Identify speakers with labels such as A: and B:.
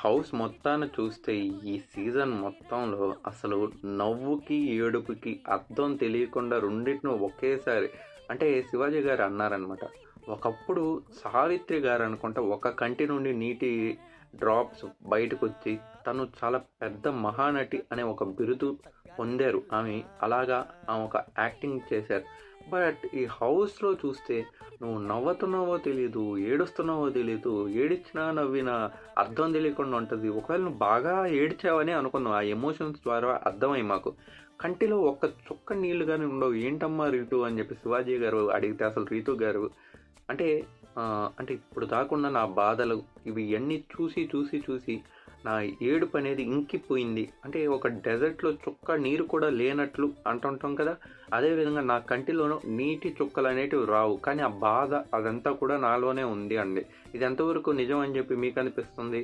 A: House మొత్తాన చూస్తే ఈ season మొత్తంలో అసలు నవ్వుకి, ఏడుపుకి అర్థం తెలియకుండా రెండిటిని ఒకేసారి అంటే శివాజీ గారు అన్నారనమాట. ఒకప్పుడు సావిత్రి గారు అనుకుంటా ఒక కంటి నుండి నీటి డ్రాప్స్ బయటకొచ్చి తను చాలా పెద్ద మహానటి అనే ఒక బిరుదు పొందారు ఆమె. అలాగా ఆమె ఒక యాక్టింగ్ చేశారు. బట్ ఈ హౌస్లో చూస్తే నువ్వు నవ్వుతున్నావో తెలీదు, ఏడుస్తున్నావో తెలీదు, ఏడిచ్చినా నవ్వినా అర్థం తెలియకుండా ఉంటుంది. ఒకవేళ నువ్వు బాగా ఏడ్చావని అనుకున్నావు, ఆ ఎమోషన్స్ ద్వారా అర్థమై మాకు కంటిలో ఒక్క చుక్క నీళ్లు కానీ ఉండవు. ఏంటమ్మా రీతు అని చెప్పి శివాజీ గారు అడిగితే అసలు రీతు గారు అంటే అంటే ఇప్పుడు దాకుండా నా బాధలు ఇవి అన్నీ చూసి చూసి చూసి నా ఏడుపు అనేది ఇంకిపోయింది. అంటే ఒక డెజర్ట్లో చుక్క నీరు కూడా లేనట్లు అంటుంటాం కదా, అదేవిధంగా నా కంటిలోనూ నీటి చుక్కలు అనేటివి రావు, కానీ ఆ బాధ అదంతా కూడా నాలోనే ఉంది అండి. ఇది ఎంతవరకు నిజం అని చెప్పి మీకు అనిపిస్తుంది?